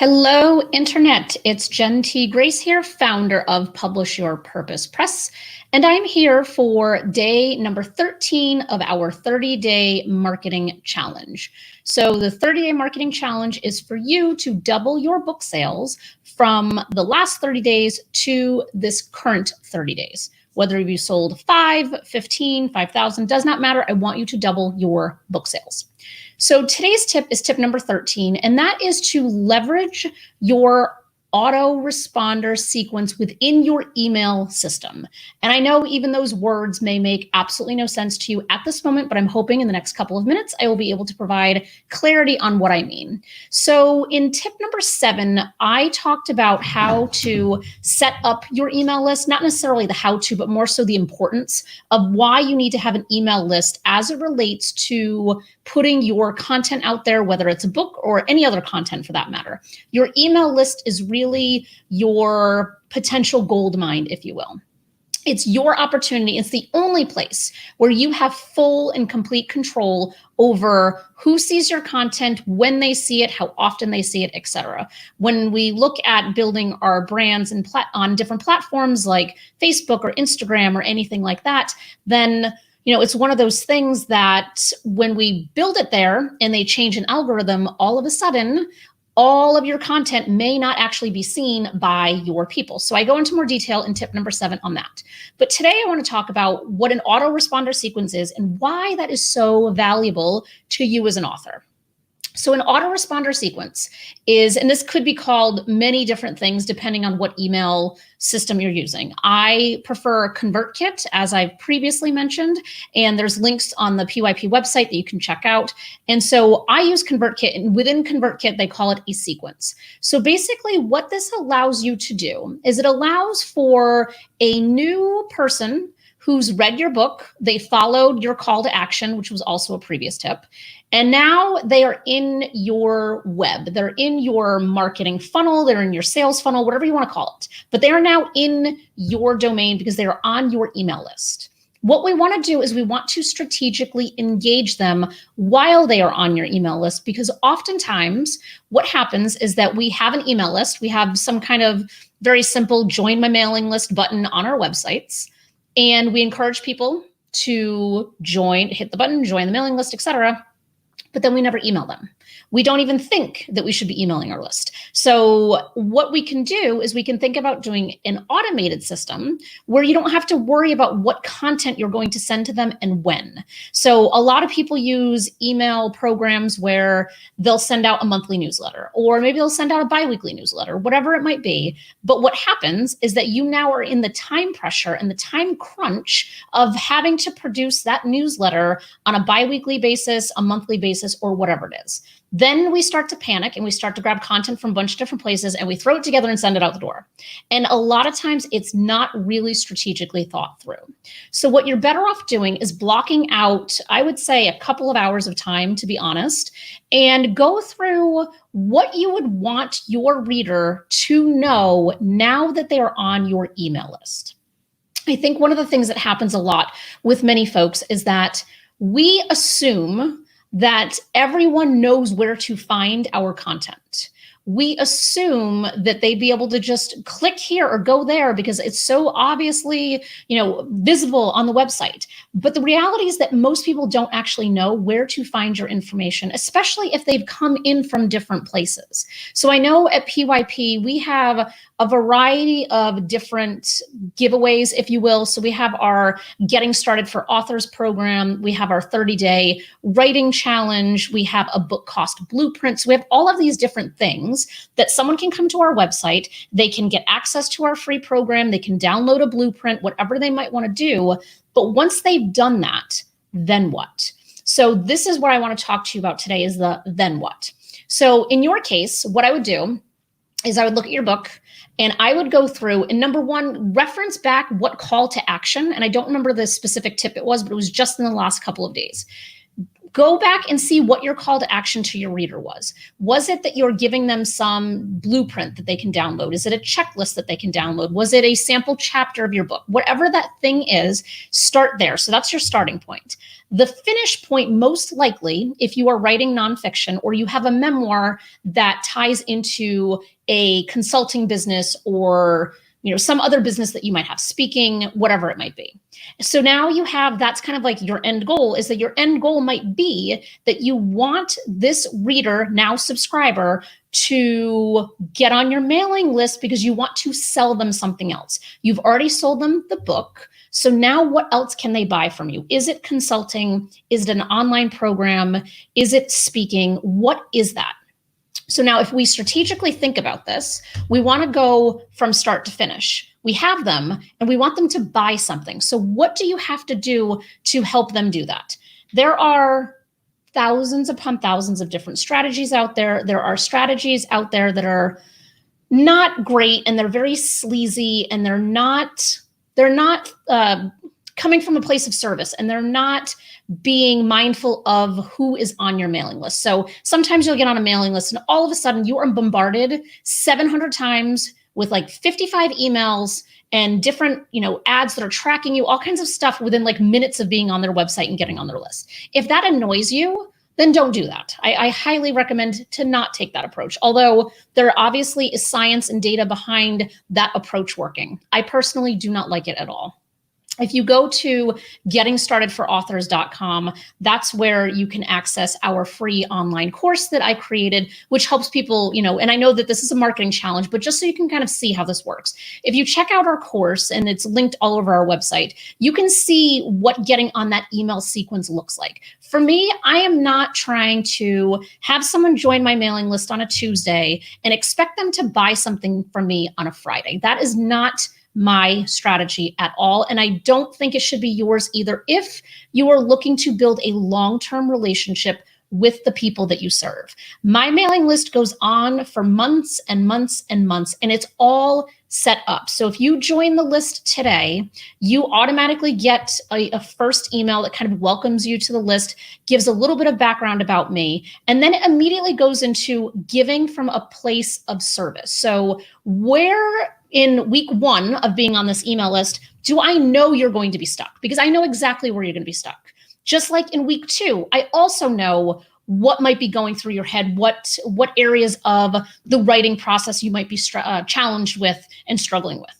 Hello, Internet. It's Jen T. Grace here, founder of Publish Your Purpose Press, and I'm here for day number 13 of our 30-day marketing challenge. So the 30-day marketing challenge is for you to double your book sales from the last 30 days to this current 30 days. Whether you sold 5, 15, 5,000, does not matter. I want you to double your book sales. So today's tip is tip number 13, and that is to leverage your autoresponder sequence within your email system. And I know even those words may make absolutely no sense to you at this moment, but I'm hoping in the next couple of minutes, I will be able to provide clarity on what I mean. So in tip number 7, I talked about how to set up your email list, not necessarily the how to, but more so the importance of why you need to have an email list as it relates to putting your content out there, whether it's a book or any other content for that matter. Your email list is really your potential gold mine, if you will. It's your opportunity. It's the only place where you have full and complete control over who sees your content, when they see it, how often they see it, etc. When we look at building our brands and on different platforms like Facebook or Instagram or anything like that, then it's one of those things that when we build it there and they change an algorithm, all of a sudden, all of your content may not actually be seen by your people. So I go into more detail in tip number 7 on that. But today I want to talk about what an autoresponder sequence is and why that is so valuable to you as an author. So an autoresponder sequence is, and this could be called many different things depending on what email system you're using. I prefer ConvertKit, as I've previously mentioned, and there's links on the PYP website that you can check out. And so I use ConvertKit, and within ConvertKit, they call it a sequence. So basically what this allows you to do is it allows for a new person who's read your book, they followed your call to action, which was also a previous tip, and now they are in your web. They're in your marketing funnel, they're in your sales funnel, whatever you want to call it. But they are now in your domain because they are on your email list. What we want to do is we want to strategically engage them while they are on your email list, because oftentimes what happens is that we have an email list. We have some kind of very simple join my mailing list button on our websites. And we encourage people to hit the button, join the mailing list, etc. But then we never email them. We don't even think that we should be emailing our list. So what we can do is we can think about doing an automated system where you don't have to worry about what content you're going to send to them and when. So a lot of people use email programs where they'll send out a monthly newsletter, or maybe they'll send out a biweekly newsletter, whatever it might be. But what happens is that you now are in the time pressure and the time crunch of having to produce that newsletter on a biweekly basis, a monthly basis, or whatever it is. Then we start to panic and we start to grab content from a bunch of different places and we throw it together and send it out the door. And a lot of times it's not really strategically thought through. So what you're better off doing is blocking out, I would say, a couple of hours of time, to be honest, and go through what you would want your reader to know now that they are on your email list. I think one of the things that happens a lot with many folks is that we assume that everyone knows where to find our content. We assume that they'd be able to just click here or go there because it's so obviously, visible on the website. But the reality is that most people don't actually know where to find your information, especially if they've come in from different places. So I know at PYP, we have a variety of different giveaways, if you will. So we have our Getting Started for Authors program. We have our 30-day writing challenge. We have a book cost blueprint. So we have all of these different things that someone can come to our website. They can get access to our free program. They can download a blueprint, whatever they might want to do. But once they've done that, then what? So this is what I want to talk to you about today is the then what. So in your case, what I would do is I would look at your book and I would go through and number one, reference back what call to action. And I don't remember the specific tip it was, but it was just in the last couple of days. Go back and see what your call to action to your reader was. Was it that you're giving them some blueprint that they can download? Is it a checklist that they can download? Was it a sample chapter of your book? Whatever that thing is, start there. So that's your starting point. The finish point, most likely, if you are writing nonfiction or you have a memoir that ties into a consulting business or some other business that you might have, speaking, whatever it might be. So now you have, that's kind of like your end goal, is that your end goal might be that you want this reader, now subscriber, to get on your mailing list because you want to sell them something else. You've already sold them the book. So now what else can they buy from you? Is it consulting? Is it an online program? Is it speaking? What is that? So now if we strategically think about this, we want to go from start to finish. We have them and we want them to buy something. So what do you have to do to help them do that? There are thousands upon thousands of different strategies out there. There are strategies out there that are not great and they're very sleazy and they're not coming from a place of service and they're not being mindful of who is on your mailing list. So sometimes you'll get on a mailing list and all of a sudden you are bombarded 700 times with like 55 emails and different, ads that are tracking you, all kinds of stuff within like minutes of being on their website and getting on their list. If that annoys you, then don't do that. I highly recommend to not take that approach. Although there obviously is science and data behind that approach working. I personally do not like it at all. If you go to gettingstartedforauthors.com, that's where you can access our free online course that I created, which helps people, and I know that this is a marketing challenge, but just so you can kind of see how this works. If you check out our course, and it's linked all over our website, you can see what getting on that email sequence looks like. For me, I am not trying to have someone join my mailing list on a Tuesday and expect them to buy something from me on a Friday. That is not my strategy at all. And I don't think it should be yours either if you are looking to build a long-term relationship with the people that you serve. My mailing list goes on for months and months and months, and it's all set up. So if you join the list today, you automatically get a first email that kind of welcomes you to the list, gives a little bit of background about me, and then it immediately goes into giving from a place of service. So where in week 1 of being on this email list do I know you're going to be stuck? Because I know exactly where you're going to be stuck. Just like in week 2, I also know what might be going through your head, what areas of the writing process you might be challenged with and struggling with.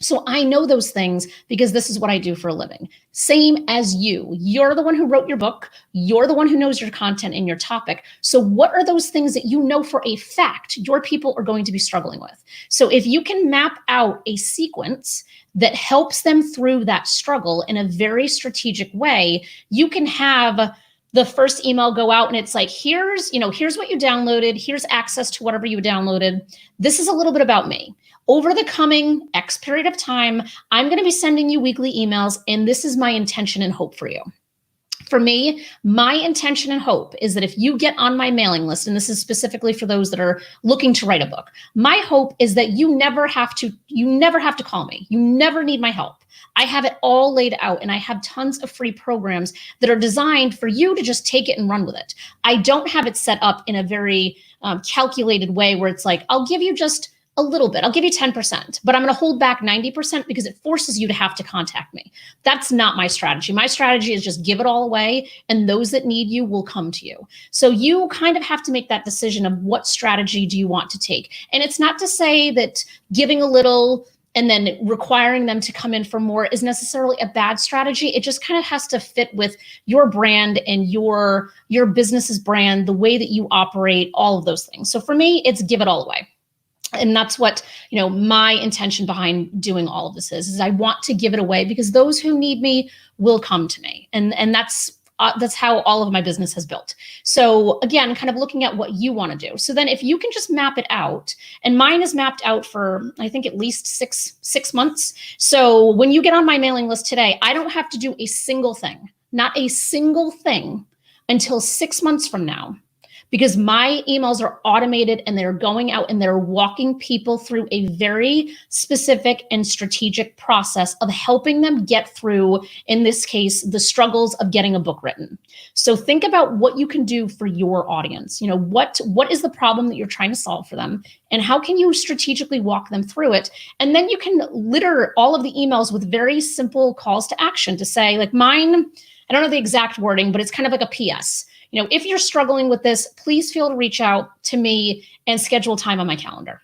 So I know those things because this is what I do for a living. Same as you. You're the one who wrote your book. You're the one who knows your content and your topic. So what are those things that you know for a fact your people are going to be struggling with? So if you can map out a sequence that helps them through that struggle in a very strategic way, you can have the first email go out and it's like, here's what you downloaded. Here's access to whatever you downloaded. This is a little bit about me. Over the coming X period of time, I'm going to be sending you weekly emails, and this is my intention and hope for you. For me, my intention and hope is that if you get on my mailing list, and this is specifically for those that are looking to write a book, my hope is that you never have to call me. You never need my help. I have it all laid out, and I have tons of free programs that are designed for you to just take it and run with it. I don't have it set up in a very calculated way where it's like, I'll give you just a little bit. I'll give you 10%, but I'm going to hold back 90% because it forces you to have to contact me. That's not my strategy. My strategy is just give it all away, and those that need you will come to you. So you kind of have to make that decision of what strategy do you want to take. And it's not to say that giving a little and then requiring them to come in for more is necessarily a bad strategy. It just kind of has to fit with your brand and your business's brand, the way that you operate, all of those things. So for me, it's give it all away. And that's what, my intention behind doing all of this is I want to give it away because those who need me will come to me. And that's how all of my business has built. So again, kind of looking at what you want to do. So then if you can just map it out, and mine is mapped out for, I think at least six months. So when you get on my mailing list today, I don't have to do a single thing, not a single thing until 6 months from now. because my emails are automated and they're going out and they're walking people through a very specific and strategic process of helping them get through, in this case, the struggles of getting a book written. So think about what you can do for your audience. You know, what is the problem that you're trying to solve for them, and how can you strategically walk them through it? And then you can litter all of the emails with very simple calls to action to say, like mine, I don't know the exact wording, but it's kind of like a PS. You know, if you're struggling with this, please feel to reach out to me and schedule time on my calendar.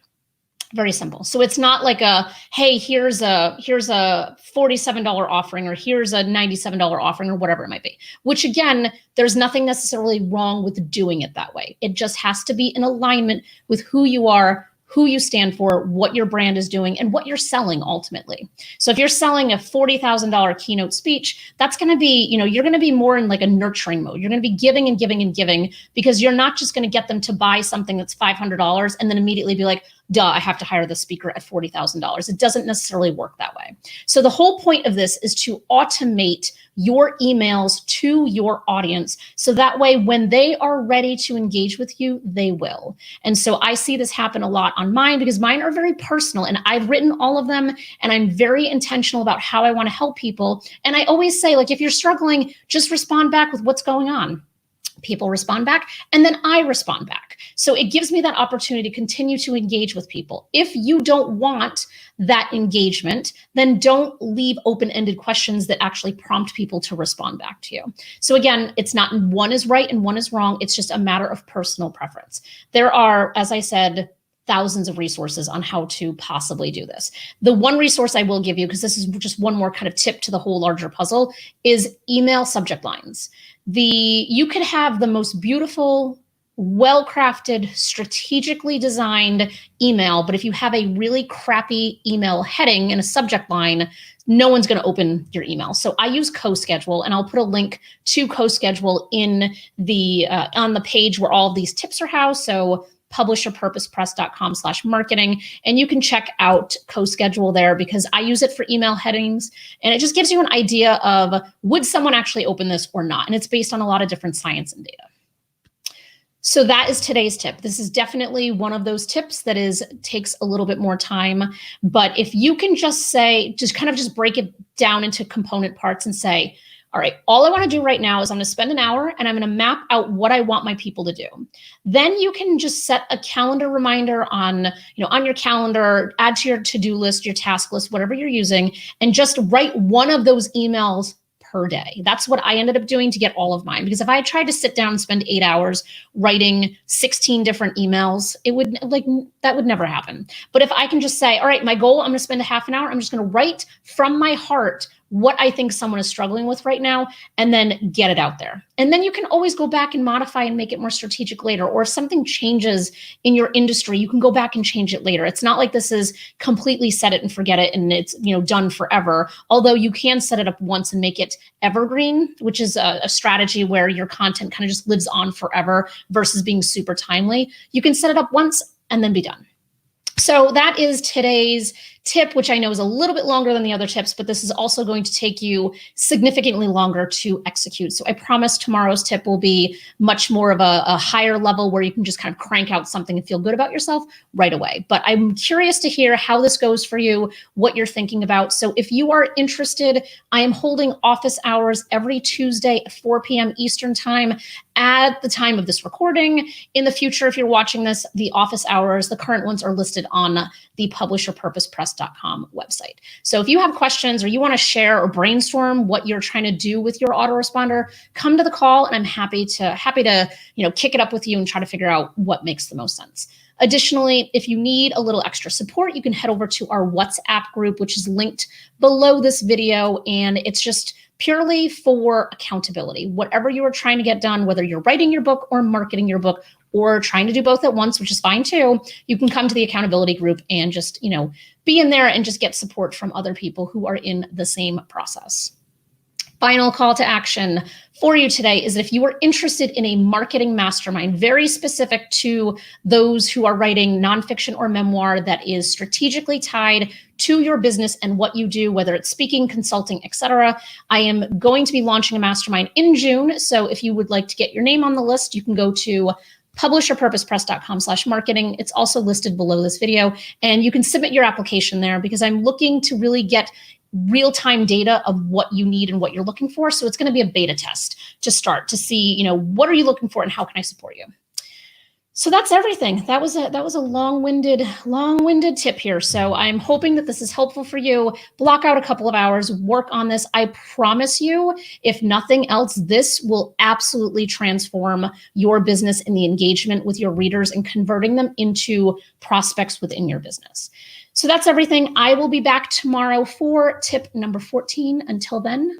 Very simple. So it's not like a, hey, here's a $47 offering, or here's a $97 offering, or whatever it might be, which again, there's nothing necessarily wrong with doing it that way. It just has to be in alignment with who you are, who you stand for, what your brand is doing, and what you're selling ultimately. So if you're selling a $40,000 keynote speech, that's going to be, you know, you're going to be more in like a nurturing mode. You're going to be giving and giving and giving, because you're not just going to get them to buy something that's $500 and then immediately be like, duh, I have to hire the speaker at $40,000. It doesn't necessarily work that way. So the whole point of this is to automate your emails to your audience. So that way, when they are ready to engage with you, they will. And so I see this happen a lot on mine, because mine are very personal and I've written all of them, and I'm very intentional about how I want to help people. And I always say, like, if you're struggling, just respond back with what's going on. People respond back, and then I respond back. So it gives me that opportunity to continue to engage with people. If you don't want that engagement, then don't leave open-ended questions that actually prompt people to respond back to you. So again, it's not one is right and one is wrong. It's just a matter of personal preference. There are, as I said, thousands of resources on how to possibly do this. The one resource I will give you, because this is just one more kind of tip to the whole larger puzzle, is email subject lines. You could have the most beautiful, well-crafted, strategically designed email, but if you have a really crappy email heading and a subject line, no one's going to open your email. So I use CoSchedule, and I'll put a link to CoSchedule in the on the page where all of these tips are housed. So publishyourpurposepress.com/marketing. And you can check out CoSchedule there, because I use it for email headings, and it just gives you an idea of, would someone actually open this or not? And it's based on a lot of different science and data. So that is today's tip. This is definitely one of those tips that takes a little bit more time. But if you can just say, just break it down into component parts and say, all right, all I want to do right now is I'm going to spend an hour and I'm going to map out what I want my people to do. Then you can just set a calendar reminder on your calendar, add to your to-do list, your task list, whatever you're using, and just write one of those emails per day. That's what I ended up doing to get all of mine. Because if I tried to sit down and spend 8 hours writing 16 different emails, that would never happen. But if I can just say, all right, my goal, I'm going to spend a half an hour. I'm just going to write from my heart what I think someone is struggling with right now, and then get it out there. And then you can always go back and modify and make it more strategic later. Or if something changes in your industry, you can go back and change it later. It's not like this is completely set it and forget it and it's done forever. Although you can set it up once and make it evergreen, which is a strategy where your content kind of just lives on forever versus being super timely. You can set it up once and then be done. So that is today's tip, which I know is a little bit longer than the other tips, but this is also going to take you significantly longer to execute. So I promise tomorrow's tip will be much more of a higher level where you can just kind of crank out something and feel good about yourself right away. But I'm curious to hear how this goes for you, what you're thinking about. So if you are interested, I am holding office hours every Tuesday at 4 p.m. Eastern time at the time of this recording. In the future, if you're watching this, the office hours, the current ones are listed on the publishyourpurposepress.com website. So if you have questions or you want to share or brainstorm what you're trying to do with your autoresponder, come to the call and I'm happy to kick it up with you and try to figure out what makes the most sense. Additionally, if you need a little extra support, you can head over to our WhatsApp group, which is linked below this video, and it's just purely for accountability. Whatever you are trying to get done, whether you're writing your book or marketing your book or trying to do both at once, which is fine too, you can come to the accountability group and just, be in there and just get support from other people who are in the same process. Final call to action for you today is that if you are interested in a marketing mastermind, very specific to those who are writing nonfiction or memoir that is strategically tied to your business and what you do, whether it's speaking, consulting, etc., I am going to be launching a mastermind in June. So if you would like to get your name on the list, you can go to publishyourpurposepress.com/marketing. It's also listed below this video, and you can submit your application there because I'm looking to really get real-time data of what you need and what you're looking for. So it's going to be a beta test to start to see, what are you looking for and how can I support you? So that's everything. That was a long-winded tip here. So I'm hoping that this is helpful for you. Block out a couple of hours, work on this. I promise you, if nothing else, this will absolutely transform your business and the engagement with your readers and converting them into prospects within your business. So that's everything. I will be back tomorrow for tip number 14. Until then,